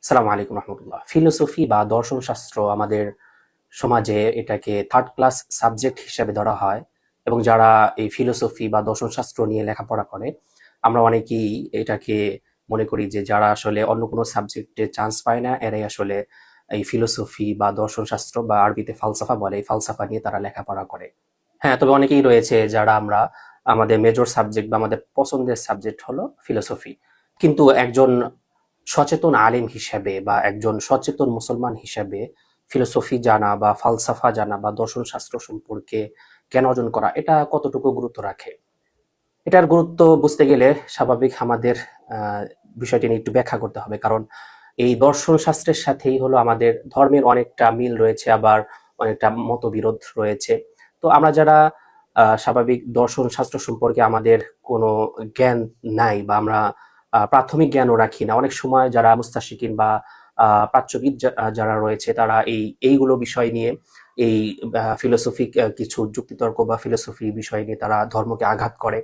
আসসালামু আলাইকুম রহমতুল্লাহ। ফিলোসফি বা দর্শন শাস্ত্র আমাদের সমাজে এটাকে থার্ড ক্লাস সাবজেক্ট হিসেবে ধরা হয়, এবং যারা এই ফিলোসফি বা দর্শন শাস্ত্র নিয়ে লেখাপড়া করে আমরা অনেকেই এটাকে মনে করি যে যারা আসলে অন্য কোনো সাবজেক্টে চান্স পায় না এরাই আসলে এই ফিলোসফি বা দর্শন শাস্ত্র বা আরবিতে ফালসাফা বলে, এই ফালসাফা নিয়ে তারা লেখাপড়া করে। হ্যাঁ, তবে অনেকেই রয়েছে যারা আমরা আমাদের মেজর সাবজেক্ট বা আমাদের পছন্দের সাবজেক্ট হলো ফিলোসফি। কিন্তু একজন সচেতন আলেম হিসেবে বা একজন সচেতন মুসলমান হিসেবে ফিলোসফি জানা বা ফালসাফা জানা বা দর্শন শাস্ত্র সম্পর্কে জ্ঞান অর্জন করা এটা কতটুকু গুরুত্ব রাখে? এটার গুরুত্ব বুঝতে গেলে স্বাভাবিক আমাদের বিষয়টি নিয়ে একটু ব্যাখ্যা করতে হবে, কারণ এই দর্শন শাস্ত্রের সাথেই হলো আমাদের ধর্মের অনেকটা মিল রয়েছে, আবার অনেকটা মতবিরোধ রয়েছে। তো আমরা যারা স্বাভাবিক দর্শন শাস্ত্র সম্পর্কে আমাদের কোনো জ্ঞান নাই বা আমরা প্রাথমিক জ্ঞানও রাখি না, অনেক সময় যারা মুস্তাশিকিন বা প্রাচ্যবিদ যারা রয়েছে তারা এইগুলো বিষয় নিয়ে এই ফিলোসফিক কিছু যুক্তিতর্ক বা ফিলোসফি বিষয় নিয়ে তারা ধর্মকে আঘাত করে।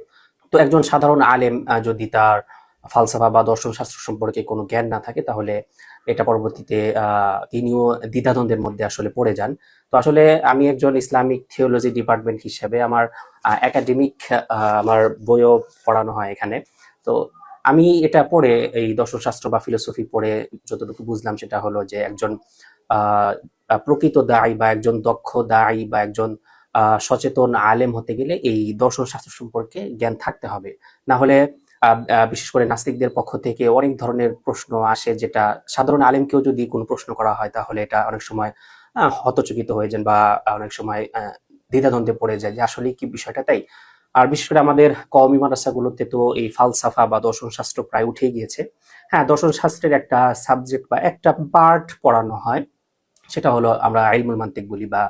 তো একজন সাধারণ আলেম যদি তার ফালসাফা বা দর্শন শাস্ত্র সম্পর্কে কোনো জ্ঞান না থাকে তাহলে এটা পরবর্তীতে তিনিও দ্বিধাদ্বন্দ্বের মধ্যে আসলে পড়ে যান। তো আসলে আমি একজন ইসলামিক থিওলজি ডিপার্টমেন্ট হিসেবে আমার একাডেমিক আমার বইও পড়ানো হয় এখানে। তো আমি এটা পড়ে এই দর্শন শাস্ত্র বা ফিলোসফি পড়ে যতটুকু বুঝলাম সেটা হলো যে একজন আহ প্রকৃত দায়ী বা একজন দক্ষ দায়ী বা একজন সচেতন আলেম হতে গেলে এই দর্শন শাস্ত্র সম্পর্কে জ্ঞান থাকতে হবে। না হলে বিশেষ করে নাস্তিকদের পক্ষ থেকে অনেক ধরনের প্রশ্ন আসে, যেটা সাধারণ আলেমকেও যদি কোনো প্রশ্ন করা হয় তাহলে এটা অনেক সময় হতচকিত হয়ে যান বা অনেক সময় দ্বিধাদ্বন্দ্বে পড়ে যায় যে আসলে কি বিষয়টা তাই। আর বিশেষ করে আমাদের কওমি মাদ্রাসাগুলোতে তো এই ফালসাফা বা দর্শন শাস্ত্র প্রায় উঠে গিয়েছে। হ্যাঁ, দর্শন শাস্ত্রের একটা সাবজেক্ট বা একটা পার্ট পড়ানো হয়, সেটা হলো আমরা ইলমুল মান্তিক বলি বা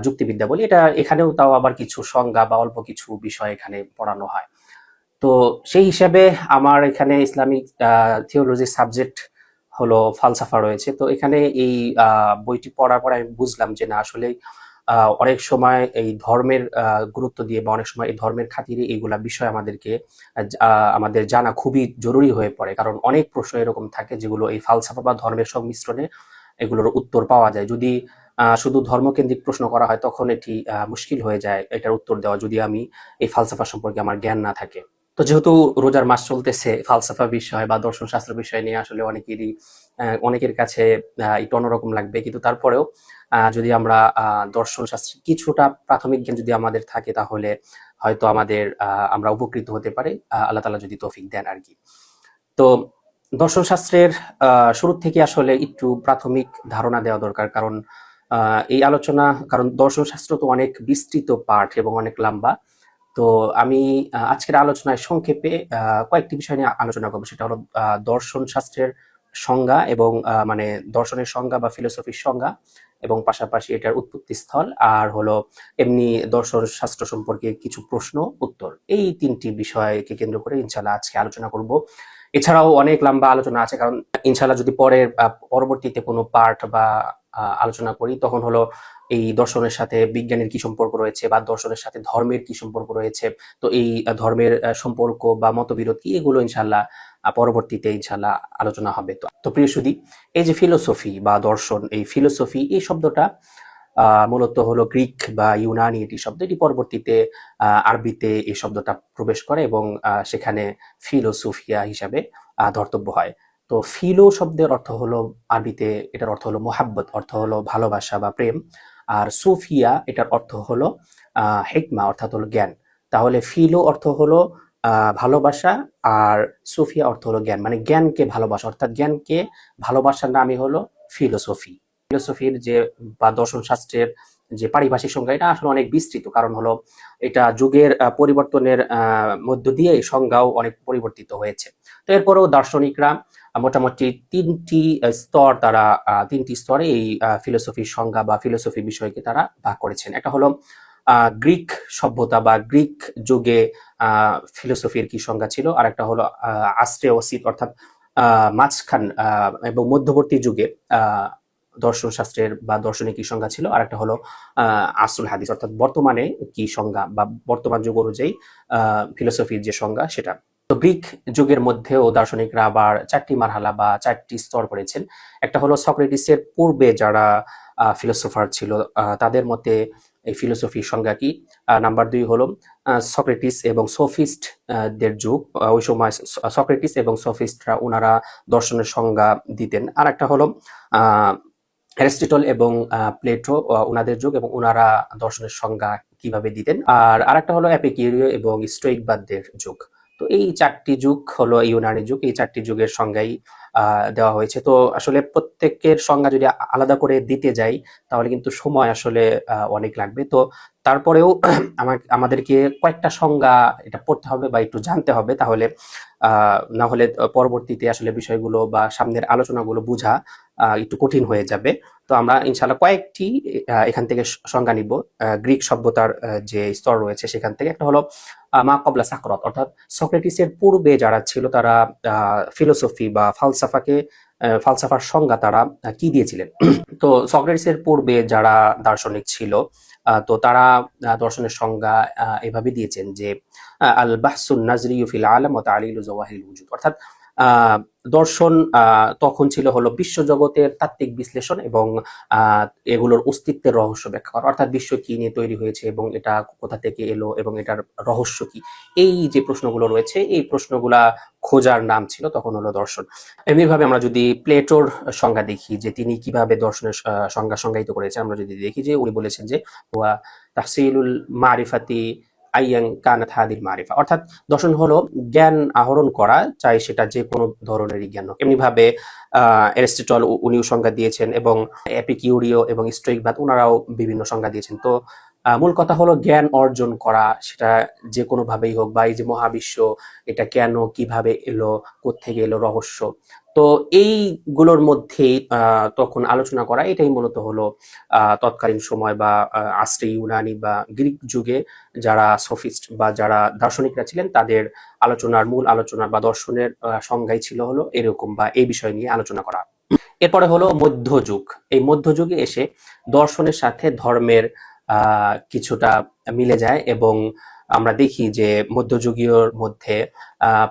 যুক্তিবিদ্যা বলি। এটা এখানেও তাও আবার কিছু সংজ্ঞা বা অল্প কিছু বিষয় এখানে পড়ানো হয়। তো সেই হিসাবে আমার এখানে ইসলামিক থিওলজি সাবজেক্ট হলো ফালসাফা রয়েছে। তো এখানে এই বইটি পড়ার পরে আমি বুঝলাম যে না আসলে অনেক সময় এই ধর্মের গুরুত্ব দিয়ে বা অনেক সময় এই ধর্মের খাতিরে এইগুলা বিষয় আমাদেরকে আমাদের জানা খুবই জরুরি হয়ে পড়ে, কারণ অনেক প্রশ্ন এরকম থাকে যেগুলো এই ফালসাফা বা ধর্মের সংমিশ্রণে এগুলোর উত্তর পাওয়া যায়। যদি শুধু ধর্মকেন্দ্রিক প্রশ্ন করা হয় তখন এটি মুশকিল হয়ে যায় এটার উত্তর দেওয়া, যদি আমি এই ফালসাফা সম্পর্কে আমার জ্ঞান না থাকে। তো যেহেতু রোজার মাস চলতেছে, ফালসাফা বিষয় বা দর্শন শাস্ত্র বিষয় নিয়ে আসলে অনেকের কাছে একটু অন্যরকম লাগবে, কিন্তু তারপরেও যদি আমরা দর্শন শাস্ত্রের কিছুটা প্রাথমিক জ্ঞান যদি আমাদের থাকে তাহলে হয়তো আমরা উপকৃত হতে পারি, আল্লাহ তাআলা যদি তৌফিক দেন আর কি। তো দর্শন শাস্ত্রের শুরু থেকে আসলে একটু প্রাথমিক ধারণা দেওয়া দরকার, কারণ এই আলোচনা, কারণ দর্শন শাস্ত্র তো অনেক বিস্তৃত পাঠ এবং অনেক লম্বা। তো আমি আজকের আলোচনায় সংক্ষেপে কয়েকটি বিষয় নিয়ে আলোচনা করবো, সেটা হলো দর্শন শাস্ত্রের সংজ্ঞা এবং মানে দর্শনের সংজ্ঞা বা ফিলোসফির সংজ্ঞা, এবং পাশাপাশি এটার উৎপত্তি স্থল, আর হলো এমনি দর্শন শাস্ত্র সম্পর্কে কিছু প্রশ্ন উত্তর। এই তিনটি বিষয়কে কেন্দ্র করে ইনশাল্লাহ আজকে আলোচনা করব। এছাড়াও অনেক লম্বা আলোচনা আছে, কারণ ইনশাল্লাহ যদি পরবর্তীতে কোনো পার্ট বা আলোচনা করি তখন হলো এই দর্শনের সাথে বিজ্ঞানের কি সম্পর্ক রয়েছে বা দর্শনের সাথে ধর্মের কি সম্পর্ক রয়েছে। তো এই ধর্মের সম্পর্ক বা মতবিরোধ কি, এগুলো ইনশাল্লাহ পরবর্তীতে ইনশাল্লাহ আলোচনা হবে। তো প্রিয় সুধী, এই যে ফিলোসফি বা দর্শন, এই ফিলোসফি এই শব্দটা মূলত হলো গ্রিক বা ইউনানি এটি শব্দ, এটি পরবর্তীতে আরবিতে এই শব্দটা প্রবেশ করে এবং সেখানে ফিলোসোফিয়া হিসাবে ধর্তব্য হয়। তো ফিলো শব্দের অর্থ হলো আরবিতে, এটার অর্থ হলো মোহাব্বত, অর্থ হলো ভালোবাসা বা প্রেম। আর সুফিয়া এটার অর্থ হলো হিকমা, অর্থাৎ হলো জ্ঞান। তাহলে ফিলো অর্থ হলো ভালোবাসা, আর সুফিয়া অর্থ হলো জ্ঞান, মানে জ্ঞানকে ভালোবাসা, অর্থাৎ জ্ঞানকে ভালোবাসার নামই হলো ফিলোসফি। ফিলোসফির যে বা দর্শন শাস্ত্রের যে পারিভাষিক সংজ্ঞা এটা আসলে অনেক বিস্তৃত, কারণ হলো এটা যুগের পরিবর্তনের মধ্য দিয়ে এই সংজ্ঞাও অনেক পরিবর্তিত হয়েছে। তো এরপরেও দার্শনিকরা মোটামুটি তিনটি স্তরে এই ফিলোসফির সংজ্ঞা বা ফিলোসফি বিষয়কে তারা ভাগ করেছেন। একটা হলো গ্রিক সভ্যতা বা গ্রিক যুগে ফিলোসফির কি সংজ্ঞা ছিল, আর একটা হলো আস্ত্রে ওসিত, অর্থাৎ মাঝখান এবং মধ্যবর্তী যুগে দর্শন শাস্ত্রের বা দর্শনের কি সংজ্ঞা ছিল, আর একটা হলো আসরুল হাদিস, অর্থাৎ বর্তমানে কি সংজ্ঞা বা বর্তমান যুগ অনুযায়ী ফিলোসফির যে সংজ্ঞা সেটা। তো গ্রিক যুগের মধ্যেও দার্শনিকরা আবার 4টি মারহালা বা 4টি স্তর করেছেন। একটা হলো সক্রেটিসের পূর্বে যারা ফিলোসোফার ছিল তাদের মতে এই ফিলোসফির সংজ্ঞা কি। নাম্বার 2 হলো সক্রেটিস এবং সোফিস্ট দের যুগ। ওই সময় সক্রেটিস এবং সোফিস্টরা ওনারা দর্শনের সংজ্ঞা দিতেন। আর একটা হলো অ্যারিস্টটল এবং প্লেটো ওনাদের যুগ এবং ওনারা দর্শনের সংজ্ঞা কিভাবে দিতেন। আর আরেকটা হলো এপিকিউরীয় এবং স্টোইকবাদদের যুগ। তো এই 4টি যুগ হলো ইউনানি যুগ। এই 4টি যুগের সংজ্ঞাই দেওয়া হয়েছে। তো আসলে প্রত্যেকের সংজ্ঞা যদি আলাদা করে দিতে যাই তাহলে কিন্তু সময় আসলে অনেক লাগবে। তো তারপরেও আমাদেরকে কয়েকটা সংজ্ঞা এটা পড়তে হবে বা একটু জানতে হবে, তাহলে না হলে পরবর্তীতে আসলে বিষয়গুলো বা সামনের আলোচনাগুলো বোঝা একটু কঠিন হয়ে যাবে। তো আমরা ইনশাআল্লাহ কয়েকটি এখান থেকে সংজ্ঞা নিব। গ্রিক সভ্যতার যে স্তর রয়েছে সেখান থেকে। একটা হলো মা কবলা সাকরাত, অর্থাৎ সক্রেটিসের পূর্বে যারা ছিল তারা ফিলোসফি বা ফালসাফার সংজ্ঞা তারা কি দিয়েছিলেন। তো সক্রেটিসের পূর্বে যারা দার্শনিক ছিল তো তারা দর্শনের সংজ্ঞা এভাবে দিয়েছেন যে আল বাহসুন নাজরিয়ু ফিল আলাম ওয়া তা'লিলু জাওয়াহিরিল ওজুদ, অর্থাৎ দর্শন তখন ছিল হলো বিশ্বজগতের তাত্ত্বিক বিশ্লেষণ এবং এগুলোর অস্তিত্বের রহস্য ব্যাখ্যা করা, অর্থাৎ বিশ্ব কি নিয়ে তৈরি হয়েছে এবং এটা কোথা থেকে এলো এবং এটার রহস্য কি, এই যে প্রশ্নগুলো রয়েছে এই প্রশ্নগুলা খোঁজার নাম ছিল তখন হলো দর্শন। এমনিভাবে আমরা যদি প্লেটোর সংজ্ঞা দেখি যে তিনি কিভাবে দর্শনের সংজ্ঞায়িত করেছেন, আমরা যদি দেখি যে উনি বলেছেন যে ওয়া তাহসিলুল মারিফাতি আইয়ান কানাত হাদিল মারিফা, অর্থাৎ দর্শন হলো জ্ঞান আহরণ করা, চাই সেটা যে কোনো ধরনেরই জ্ঞান হোক। এমনিভাবে অ্যারিস্টটল উনিও সংজ্ঞা দিয়েছেন এবং এপিকিউরীয় এবং স্টোইকবাদ ওনারাও বিভিন্ন সংজ্ঞা দিয়েছেন। তো মূল কথা হলো জ্ঞান অর্জন করা, সেটা যে কোনো ভাবেই হোক, বা এই যে মহাবিশ্ব এটা কেন কিভাবে এলো, কোত্থেকে এলো, রহস্য, তো এইগুলোর মধ্যেই তখন আলোচনা করা, এটাই মূলত হলো তৎকালীন সময় বা আশ্রে ইউনানি বা গ্রিক যুগে যারা সোফিস্ট বা যারা দার্শনিকরা ছিলেন তাদের মূল আলোচনা বা দর্শনের সংজ্ঞাই ছিল হলো এরকম বা এই বিষয় নিয়ে আলোচনা করা। এরপরে হলো মধ্যযুগ। এই মধ্যযুগে এসে দর্শনের সাথে ধর্মের কিছুটা মিলে যায় এবং আমরা দেখি যে মধ্যযুগীয়র মধ্যে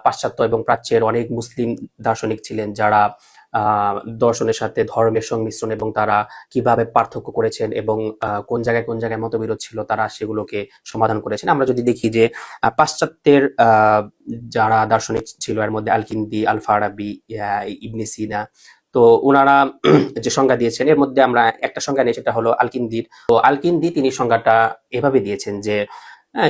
পাশ্চাত্য এবং প্রাচ্যের অনেক মুসলিম দার্শনিক ছিলেন যারা দর্শনের সাথে ধর্মের সংমিশ্রণ এবং তারা কিভাবে পার্থক্য করেছেন এবং কোন জায়গায় মতবিরোধ ছিল তারা সেগুলোকে সমাধান করেছেন। আমরা যদি দেখি যে পাশ্চাত্যের যারা দার্শনিক ছিল এর মধ্যে আল-কিন্দি, আল-ফারাবি, ইবনে সিনা, তো ওনারা যে সংজ্ঞা দিয়েছেন এর মধ্যে আমরা একটা সংজ্ঞা নিই, সেটা হলো আল-কিন্দির। তো আল-কিন্দি তিনি সংজ্ঞাটা এভাবে দিয়েছেন যে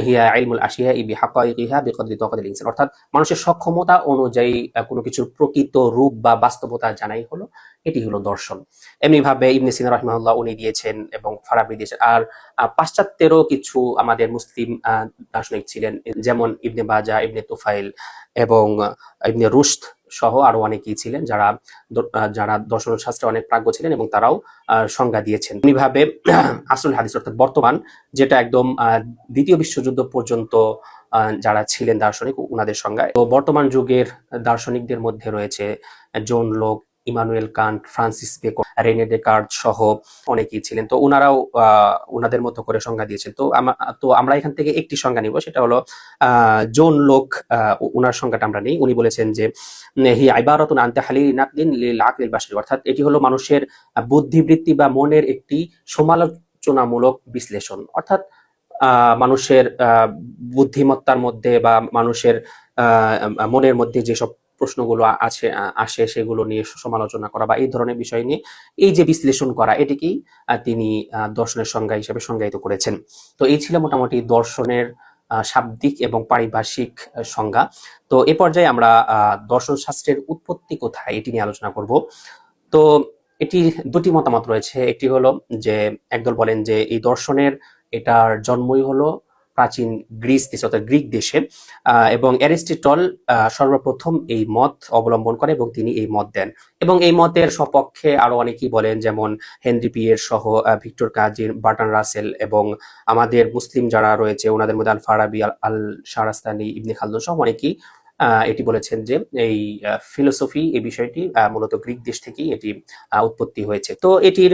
হিয়া ইলমুল আশিয়াই বিহাকাইকিহা বিকদরি তাকাতিল ইনসান, অর্থাৎ মানুষের সক্ষমতা অনুযায়ী কোনো কিছুর প্রকৃত রূপ বা বাস্তবতা জানাই হলো এটি হলো দর্শন। এমনি ভাবে ইবনে সিনা রাহিমাহুল্লাহ উনি দিয়েছেন এবং ফারাবি দিয়েছেন। আর পাশ্চাত্যেরও কিছু আমাদের মুসলিম দার্শনিক ছিলেন, যেমন ইবনে বাজা, ইবনে তুফাইল এবং ইবনে রুশদ সহ আরো অনেকেই ছিলেন যারা দর্শন শাস্ত্রে অনেক প্রাজ্ঞ ছিলেন এবং তারাও সংজ্ঞা দিয়েছেন। এমনিভাবে আসল হাদিস, অর্থাৎ বর্তমান যেটা একদম দ্বিতীয় বিশ্বযুদ্ধ পর্যন্ত যারা ছিলেন দার্শনিক ওনাদের সংজ্ঞা। তো বর্তমান যুগের দার্শনিকদের মধ্যে রয়েছে জন লোক, Immanuel Kant, Francis Bacon, Rene Descartes সহ অনেকেই ছিলেন। তো ওনারাও ওনাদের মতো করে সংজ্ঞা দিয়েছেন। তো আমরা এখান থেকে একটি সংজ্ঞা নিব, সেটা হলো জন লোক, ওনার সংজ্ঞাটা আমরা নেই। উনি বলেছেন যে হি ইবারাতুন আন তাহলিল নাকলিন লিল আকলিল বাশারি, অর্থাৎ এটি হলো মানুষের বুদ্ধিবৃত্তি বা মনের একটি সমালোচনামূলক বিশ্লেষণ, অর্থাৎ মানুষের বুদ্ধিমত্তার মধ্যে বা মানুষের মনের মধ্যে যেসব প্রশ্নগুলো আসে সেগুলো নিয়ে সমালোচনা করা বা এই ধরনের বিষয় নিয়ে এই যে বিশ্লেষণ করা, এটিকেই তিনি দর্শনের সংজ্ঞা হিসেবে সংজ্ঞায়িত করেছেন। তো এই ছিল মোটামুটি দর্শনের শাব্দিক এবং পারিভাষিক সংজ্ঞা। তো এ পর্যায়ে আমরা দর্শন শাস্ত্রের উৎপত্তি কোথায় এটি নিয়ে আলোচনা করব। তো এটি দুটি মতামত রয়েছে। একটি হলো যে একদল বলেন যে এই দর্শনের এটার জন্মই হলো প্রাচীন গ্রিস দেশে, অর্থাৎ গ্রিক দেশে, এবং অ্যারিস্টটল সর্বপ্রথম এই মত অবলম্বন করে এবং তিনি এই মত দেন। এবং এই মতের সপক্ষে আরো অনেকেই বলেন, যেমন হেনরি পিয়ের সহ ভিক্টর কাজির, বার্ট্রান্ড রাসেল এবং আমাদের মুসলিম যারা রয়েছে ওনাদের মধ্যে আল ফারাবি, আল শাহরাস্তানি, ইবনে খালদুন সহ অনেকেই এটি বলেছেন যে এই ফিলোসফি এই বিষয়টি মূলত গ্রিক দেশ থেকেই এটি উৎপত্তি হয়েছে। তো এটির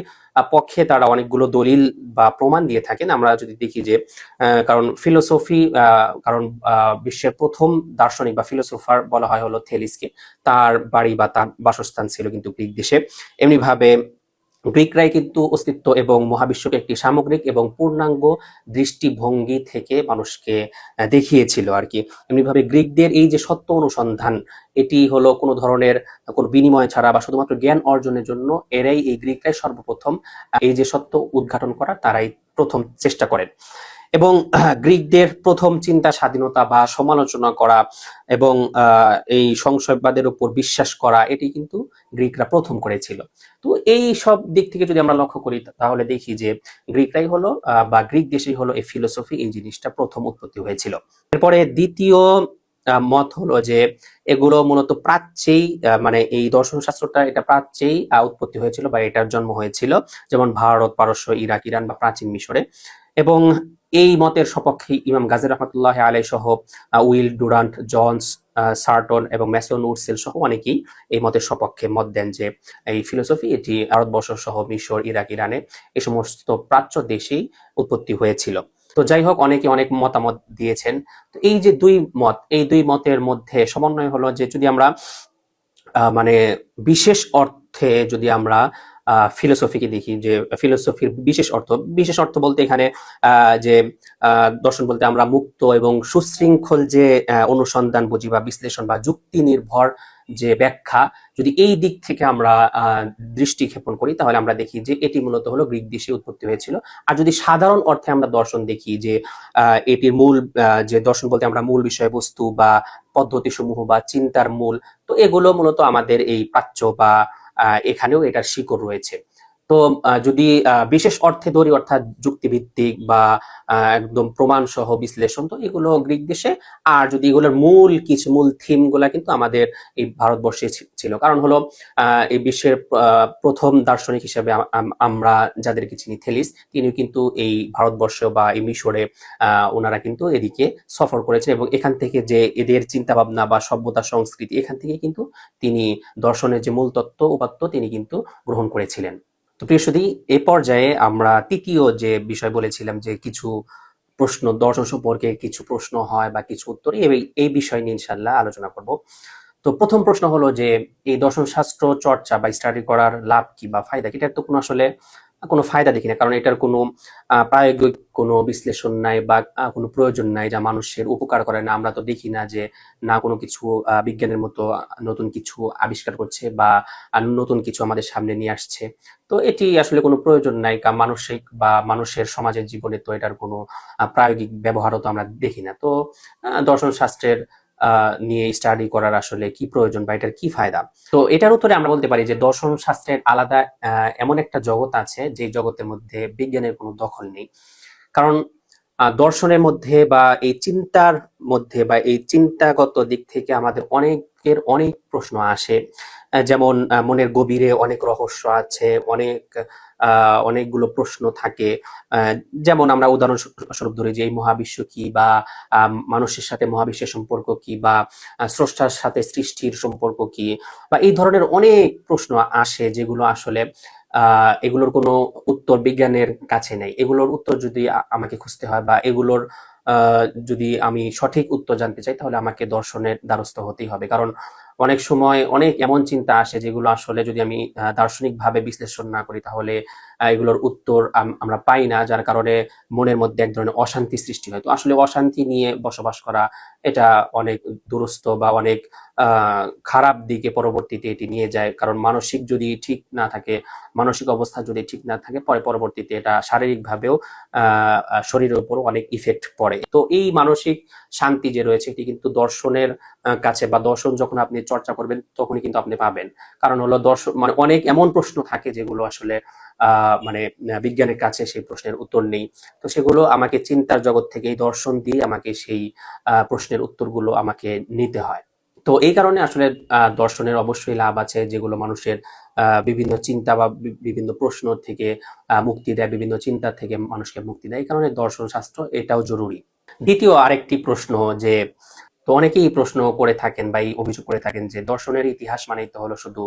পক্ষে তারা অনেকগুলো দলিল বা প্রমাণ দিয়ে থাকেন। আমরা যদি দেখি যে কারণ ফিলোসফি কারণ বিশ্বের প্রথম দার্শনিক বা ফিলোসোফার বলা হয় হলো থেলিসকে। তার বাড়ি বা তার বাসস্থান ছিল কিন্তু গ্রিক দেশে। এমনিভাবে গ্রিকরাই কিন্তু অস্তিত্ব এবং মহাবিশ্বকে একটি সামগ্রিক এবং পূর্ণাঙ্গ দৃষ্টিভঙ্গি থেকে মানুষকে দেখিয়েছিল আর কি। এমনিভাবে গ্রিকদের এই যে সত্য অনুসন্ধান, এটি হলো কোনো ধরনের কোনো বিনিময় ছাড়া বা শুধুমাত্র জ্ঞান অর্জনের জন্য এই গ্রিকরাই সর্বপ্রথম এই যে সত্য উদ্ঘাটন করা তারাই প্রথম চেষ্টা করেন। এবং গ্রিকদের প্রথম চিন্তা স্বাধীনতা বা সমালোচনা করা এবং এই সংশয়বাদের উপর বিশ্বাস করা, এটি কিন্তু গ্রিকরা প্রথম করেছিল। তো এই সব দিক থেকে যদি আমরা লক্ষ্য করি তাহলে দেখি যে গ্রিকরাই হলো বা গ্রিক দেশেই হলো এই ফিলোসফি এই জিনিসটা প্রথম উৎপত্তি হয়েছিল। এরপরে দ্বিতীয় মত হলো যে এগুলো মূলত প্রাচ্যেই মানে এই দর্শন শাস্ত্রটা এটা প্রাচ্যেই উৎপত্তি হয়েছিল বা এটার জন্ম হয়েছিল, যেমন ভারত, পারস্য, ইরাক, ইরান বা প্রাচীন মিশরে। এবং এই মতের সপক্ষে ইমাম গাজী রহমতুল্লাহ আলাই সহ উইল ডুরান্ট, জনস, সার্টন এবং ম্যাসন উডসেল সহ অনেকেই এই মতের সপক্ষে মত দেন যে এই ফিলোসফি এটি ভারতবর্ষ সহ মিশর, ইরাক, ইরানে এই সমস্ত প্রাচ্য দেশেই উৎপত্তি হয়েছিল। তো যাই হোক, অনেকে অনেক মতামত দিয়েছেন। তো এই যে দুই মত, এই দুই মতের মধ্যে সমন্বয় হলো যে যদি আমরা মানে বিশেষ অর্থে যদি আমরা ফিলোসফিকে দেখি, যে ফিলোসফির বিশেষ অর্থ বলতে এখানে যে দর্শন বলতে আমরা মুক্ত এবং সুশৃঙ্খল যে অনুসন্ধান বুঝি বা বিশ্লেষণ বা যুক্তি নির্ভর যে ব্যাখ্যা, যদি এই দিক থেকে আমরা দৃষ্টি ক্ষেপণ করি তাহলে আমরা দেখি যে এটি মূলত হলো গ্রিক দেশে উৎপত্তি হয়েছিল। আর যদি সাধারণ অর্থে আমরা দর্শন দেখি যে এটির মূল যে দর্শন বলতে আমরা মূল বিষয়বস্তু বা পদ্ধতি সমূহ বা চিন্তার মূল, তো এগুলো মূলত আমাদের এই প্রাচ্য বা এখানেও এটার শিকড় রয়েছে। তো যদি বিশেষ অর্থে ধরি অর্থাৎ যুক্তিভিত্তিক বা একদম প্রমাণ সহ বিশ্লেষণ, তো এগুলো গ্রিক দেশে। আর যদি এগুলোর মূল থিম গুলা কিন্তু আমাদের এই ভারতবর্ষে ছিল। কারণ হলো এই বিশ্বের প্রথম দার্শনিক হিসেবে আমরা যাদেরকে চিনি থেলিস, তিনি কিন্তু এই ভারতবর্ষ বা এই মিশরে ওনারা কিন্তু এদিকে সফর করেছেন এবং এখান থেকে যে এদের চিন্তা ভাবনা বা সভ্যতা সংস্কৃতি, এখান থেকে কিন্তু তিনি দর্শনের যে মূল তত্ত্ব উপাত্ত তিনি কিন্তু গ্রহণ করেছিলেন। তো প্রিয় সুধী, এ পর্যায়ে আমরা তৃতীয় যে বিষয় বলেছিলাম যে কিছু প্রশ্ন দর্শন সম্পর্কে কিছু প্রশ্ন হয় বা কিছু উত্তর, এই বিষয় নিয়ে ইনশাল্লাহ আলোচনা করব। তো প্রথম প্রশ্ন হলো যে এই দর্শন শাস্ত্র চর্চা বা স্টাডি করার লাভ কি বা ফায়দা কি? এটার তো কোনো আসলে কোনো ফায়দা দেখি না, কারণ এটার কোনো প্রায়োগিক কোনো বিশ্লেষণ নাই বা কোনো প্রয়োজন নাই যা মানুষের উপকার করে না। আমরা তো দেখি না যে না কোনো কিছু বিজ্ঞানের মতো নতুন কিছু আবিষ্কার করছে বা নতুন কিছু আমাদের সামনে নিয়ে আসছে। তো এটি আসলে কোনো প্রয়োজন নাই, মানসিক বা মানুষের সমাজের জীবনে তো এটার কোনো প্রায়োগিক ব্যবহারও তো আমরা দেখি না। তো দর্শন শাস্ত্রের নিয়ে স্টাডি করার আসলে কি প্রয়োজন বা এটার কি ফায়দা? তো এটার উত্তরে আমরা বলতে পারি যে দর্শন শাস্ত্রের আলাদা এমন একটা জগৎ আছে যে জগতের মধ্যে বিজ্ঞানের কোনো দখল নেই। কারণ দর্শনের মধ্যে বা এই চিন্তার মধ্যে বা এই চিন্তাগত দিক থেকে আমাদের অনেক প্রশ্ন আসে। যেমন মনের গভীরে অনেক রহস্য আছে, অনেকগুলো প্রশ্ন থাকে। যেমন আমরা উদাহরণস্বরূপ ধরি যে এই মহাবিশ্ব কি, বা মানুষের সাথে মহাবিশ্বের সম্পর্ক কি, বা স্রষ্টার সাথে সৃষ্টির সম্পর্ক কি, বা এই ধরনের অনেক প্রশ্ন আসে যেগুলো আসলে এগুলোর কোনো উত্তর বিজ্ঞানের কাছে নেই। এগুলোর উত্তর যদি আমাকে খুঁজতে হয় বা এগুলোর যদি আমি সঠিক উত্তর জানতে চাই তাহলে আমাকে দর্শনের দ্বারস্থ হতেই হবে। কারণ অনেক সময় অনেক এমন চিন্তা আসে যেগুলো আসলে যদি আমি দার্শনিকভাবে বিশ্লেষণ না করি তাহলে এগুলোর উত্তর আমরা পাই না, যার কারণে মনের মধ্যে এক ধরনের অশান্তি সৃষ্টি হয়। তো আসলে অশান্তি নিয়ে বসবাস করা এটা অনেক দুরস্থ বা অনেক খারাপ দিকে পরবর্তীতে এটি নিয়ে যায়। কারণ মানসিক অবস্থা যদি ঠিক না থাকে পরবর্তীতে এটা শারীরিকভাবেও শরীরের উপর অনেক ইফেক্ট পড়ে। তো এই মানসিক শান্তি যে রয়েছে এটি কিন্তু দর্শনের কাছে বা দর্শন যখন আপনি চর্চা করবেন তখনই কিন্তু আপনি পাবেন। কারণ হলো দর্শন মানে অনেক এমন প্রশ্ন থাকে যেগুলো আসলে মানে বিজ্ঞানের কাছে সেই প্রশ্নের উত্তর নেই। তো সেগুলো আমাকে চিন্তার জগৎ থেকে এই দর্শন দিয়ে আমাকে সেই প্রশ্নের উত্তরগুলো আমাকে নিতে হয়। তো এই কারণে আসলে দর্শনের অবশ্যই লাভ আছে, যেগুলো মানুষের বিভিন্ন চিন্তা বা বিভিন্ন প্রশ্ন থেকে মুক্তি দেয়, বিভিন্ন চিন্তা থেকে মানুষকে মুক্তি দেয়। এই কারণে দর্শন শাস্ত্র এটাও জরুরি। দ্বিতীয় আরেকটি প্রশ্ন যে তো অনেকেই এই প্রশ্ন করে থাকেন বা এই অভিযোগ করে থাকেন যে দর্শনের ইতিহাস মানেই তো হলো শুধু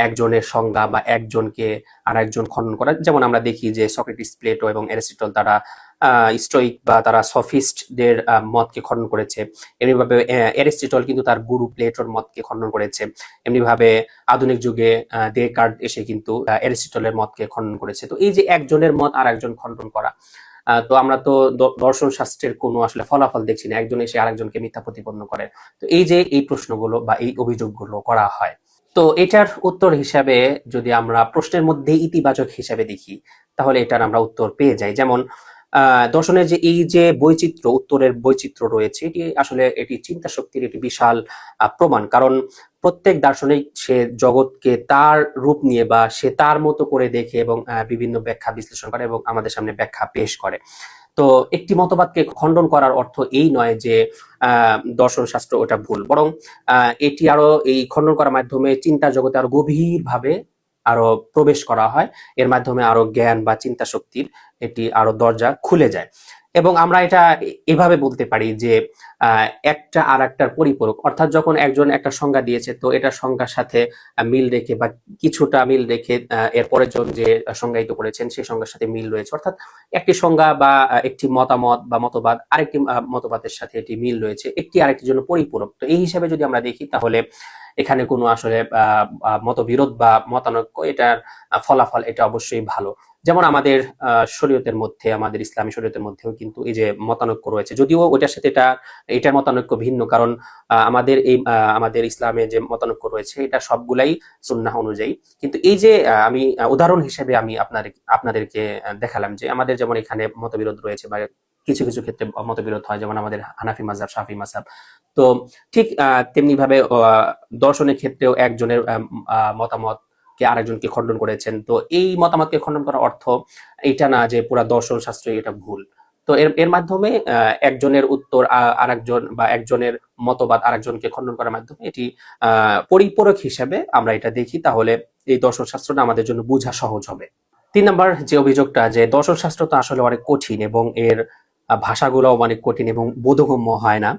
একজনের সংজ্ঞা বা একজনকে আর একজন খণ্ডন করা। যেমন আমরা দেখি যে সক্রেটিস, প্লেটো এবং অ্যারিস্টটল তারা স্টোইক বা তারা সফিস্টদের মতকে খণ্ডন করেছে। এমনিভাবে অ্যারিস্টটল কিন্তু তার গুরু প্লেটোর মতকে খণ্ডন করেছে। এমনিভাবে আধুনিক যুগে ডেকার্ট এসে কিন্তু অ্যারিস্টটলের মতকে খণ্ডন করেছে। তো এই যে একজনের মত আর একজন খণ্ডন করা, তো আমরা তো দর্শন শাস্ত্রের কোনো আসলে ফলাফল দেখছি না, একজন এসে আরেকজনকে মিথ্যা প্রতিপন্ন করে। তো এই যে এই প্রশ্নগুলো বা এই অভিযোগগুলো করা হয়, তো এটার উত্তর হিসাবে যদি আমরা প্রশ্নের মধ্যে ইতিবাচক হিসাবে দেখি, তাহলে এটার আমরা উত্তর পেয়ে যাই। যেমন দর্শনের যে এই যে বৈচিত্র্য, উত্তরের বৈচিত্র্য রয়েছে, এটি চিন্তা শক্তির একটি বিশাল প্রমাণ। কারণ প্রত্যেক দার্শনিক সে জগৎকে তার রূপ নিয়ে বা সে তার মতো করে দেখে এবং বিভিন্ন ব্যাখ্যা বিশ্লেষণ করে এবং আমাদের সামনে ব্যাখ্যা পেশ করে। তো একটি মতবাদকে খণ্ডন করার অর্থ এই নয় যে দর্শন শাস্ত্র ওটা ভুল, বরং এটি আরো এই খণ্ডন করার মাধ্যমে চিন্তা জগতে আরো গভীরভাবে আরো প্রবেশ করা হয়। এর মাধ্যমে আরো জ্ঞান বা চিন্তা শক্তির এটি আরো দরজা খুলে যায়। এবং আমরা এটা এভাবে বলতে পারি যে একটা আর একটার পরিপূরক, অর্থাৎ যখন একজন একটা সংজ্ঞা দিয়েছে, তো এটা সংজ্ঞার সাথে মিল রেখে বা কিছুটা মিল রেখে এর পরের জন যে সংজ্ঞায়িত করেছেন সেই সংজ্ঞার সাথে মিল রয়েছে, অর্থাৎ একটি সংজ্ঞা বা একটি মতামত বা মতবাদ আরেকটি মতবাদের সাথে এটি মিল রয়েছে, একটি আরেকটির জন্য পরিপূরক। তো এই হিসাবে যদি আমরা দেখি, তাহলে এখানে কোনো আসলে মতবিরোধ বা মতানৈক্য, এটার ফলাফল এটা অবশ্যই ভালো। যেমন আমাদের শরীয়তের মধ্যে, আমাদের ইসলামী শরীয়তের মধ্যেও কিন্তু এই যে মতানৈক্য রয়েছে, যদিও ওইটার সাথে এটার মতানৈক্য ভিন্ন, কারণ আমাদের ইসলামে যে মতানৈক্য রয়েছে এটা সবগুলাই সুন্নাহ অনুযায়ী। কিন্তু এই যে আমি উদাহরণ হিসেবে আমি আপনাদেরকে দেখালাম যে আমাদের যেমন এখানে মতবিরোধ রয়েছে বা কিছু কিছু ক্ষেত্রে মতবিরোধ হয়, যেমন আমাদের হানাফি মাযহাব, শাফি মাযহাব। তো ঠিক তেমনি ভাবে দর্শনের ক্ষেত্রেও একজনের মতামত কে আরেকজনকে খণ্ডন করেছেন। তো এই মতামতকে খণ্ডন করার অর্থ এটা না যে পুরা দর্শন শাস্ত্রে এটা ভুল। তো এর মাধ্যমে একজনের উত্তর আরেকজন বা একজনের মতবাদ আরেকজনকে খণ্ডন করার মাধ্যমে এটি পরিপূরক হিসেবে আমরা এটা দেখি, তাহলে এই দর্শন শাস্ত্রটা আমাদের জন্য বোঝা সহজ হবে। ৩ নাম্বার যে অভিযোগটা, যে দর্শন শাস্ত্র তো আসলে অনেক কঠিন এবং এর ভাষাগুলোও অনেক কঠিন এবং বোধগম্য হয় না।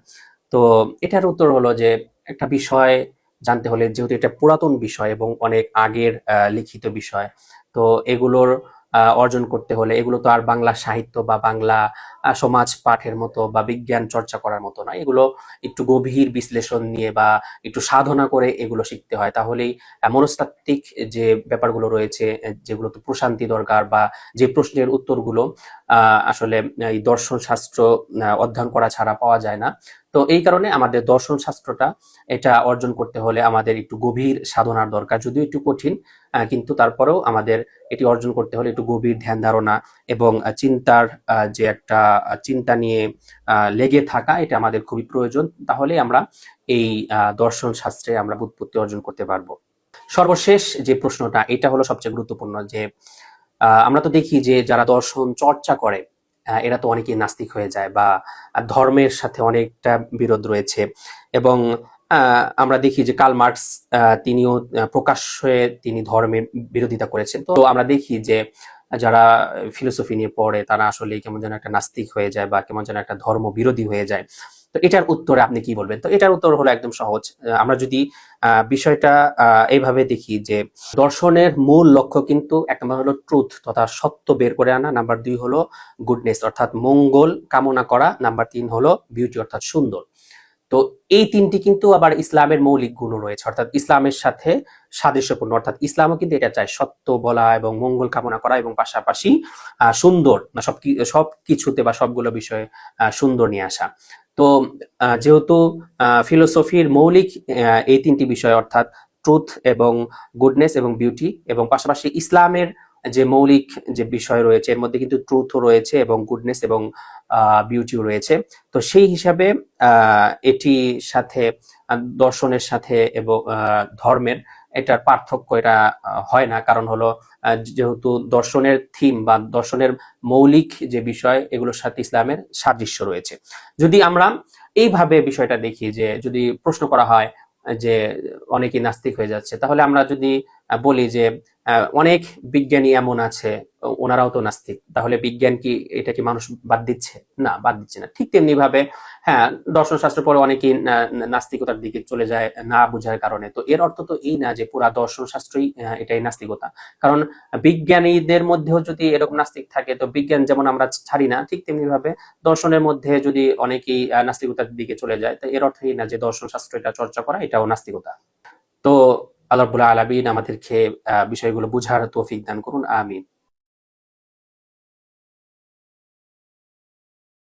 তো এটার উত্তর হলো যে একটা বিষয় জানতে হলে, যেহেতু এটা পুরাতন বিষয় এবং অনেক আগের লিখিত বিষয়, তো এগুলোর অর্জন করতে হলে এগুলো তো আর বাংলা সাহিত্য বা বাংলা সমাজ পাঠের মতো বা বিজ্ঞান চর্চা করার মতো নয়। এগুলো একটু গভীর বিশ্লেষণ নিয়ে বা একটু সাধনা করে এগুলো শিখতে হয়। তাহলেই মনস্তাত্ত্বিক যে ব্যাপারগুলো রয়েছে, যেগুলো তো প্রশান্তি দরকার বা যে প্রশ্নের উত্তরগুলো আসলে এই দর্শন শাস্ত্র অধ্যয়ন করা ছাড়া পাওয়া যায় না। তো এই কারণে আমাদের দর্শন শাস্ত্রটা এটা অর্জন করতে হলে আমাদের একটু গভীর সাধনার দরকার, যদিও একটু কঠিন, কিন্তু তারপরেও আমাদের এটি অর্জন করতে হলে একটু গভীর ধ্যান ধারণা এবং চিন্তার যে একটা চিন্তা নিয়ে লেগে থাকা, এটা আমাদের খুবই প্রয়োজন। তাহলে আমরা এই দর্শন শাস্ত্রে আমরা ব্যুৎপত্তি অর্জন করতে পারবো। সর্বশেষ যে প্রশ্নটা, এটা হলো সবচেয়ে গুরুত্বপূর্ণ, যে আমরা তো দেখি যে যারা দর্শন চর্চা করে এরা তো অনেকেই নাস্তিক হয়ে যায় বা ধর্মের সাথে অনেকটা বিরোধ রয়েছে। এবং আমরা দেখি যে কার্ল মার্কস তিনিও প্রকাশ্যে তিনি ধর্মের বিরোধিতা করেছেন। তো আমরা দেখি যে যারা ফিলোসফি নিয়ে পড়ে তারা আসলে কেমন যেন একটা নাস্তিক হয়ে যায় বা কেমন যেন একটা ধর্ম বিরোধী হয়ে যায়। তো এটার উত্তরে আপনি কি বলবেন? তো এটার উত্তর হলো একদম সহজ। আমরা যদি বিষয়টা এইভাবে দেখি যে দর্শনের মূল লক্ষ্য কিন্তু এক নম্বর হলো ট্রুথ তথা সত্য বের করে আনা, নাম্বার ২ হলো গুডনেস অর্থাৎ মঙ্গল কামনা করা, নাম্বার ৩ হলো বিউটি অর্থাৎ সুন্দর। তো এই তিনটি কিন্তু আবার ইসলামের মৌলিক গুণ রয়েছে, অর্থাৎ ইসলামের সাথে সাদৃশ্যপূর্ণ, অর্থাৎ ইসলামও কিন্তু এটা চায় সত্য বলা এবং মঙ্গল কামনা করা এবং পাশাপাশি সুন্দর না সব কিছুতে বা সবগুলো বিষয়ে সুন্দর নিয়ে আসা। তো যেহেতু ফিলোসফির মৌলিক এই তিনটি বিষয়, অর্থাৎ ট্রুথ এবং গুডনেস এবং বিউটি, এবং পাশাপাশি ইসলামের যে মৌলিক যে বিষয় রয়েছে এর মধ্যে কিন্তু ট্রুথও রয়েছে এবং গুডনেস এবং বিউটিও রয়েছে। তো সেই হিসাবে এটি সাথে দর্শনের সাথে এবং ধর্মের এটার পার্থক্য এটা হয় না, কারণ হলো যেহেতু দর্শনের থিম বা দর্শনের মৌলিক যে বিষয় এগুলোর সাথে ইসলামের সাদৃশ্য রয়েছে। যদি আমরা এইভাবে বিষয়টা দেখি, যে যদি প্রশ্ন করা হয় যে অনেকেই নাস্তিক হয়ে যাচ্ছে, তাহলে আমরা যদি বলি যে অনেক বিজ্ঞানী এমন আছে, ওনারাও তো নাস্তিক। তাহলে বিজ্ঞান কি, এটা কি মানুষ বাদ দিচ্ছে? না, বাদ দিচ্ছে না। ঠিক তেমনি ভাবে হ্যাঁ, দর্শন শাস্ত্র পরে অনেকেই নাস্তিকতার দিকে চলে যায় না বুঝার কারণে। তো এর অর্থ তো এই না যে পুরা দর্শন শাস্ত্রই এটাই নাস্তিকতা। কারণ বিজ্ঞানীদের মধ্যেও যদি এরকম নাস্তিক থাকে, তো বিজ্ঞান যেমন আমরা ছাড়ি না, ঠিক তেমনি ভাবে দর্শনের মধ্যে যদি অনেকেই নাস্তিকতার দিকে চলে যায়, তো এর অর্থ এই না যে দর্শন শাস্ত্র এটা চর্চা করা এটাও নাস্তিকতা। তো আল্লাহ রাব্বুল আলামিন আমাদেরকে বিষয়গুলো বুঝার তৌফিক দান করুন। আমিন।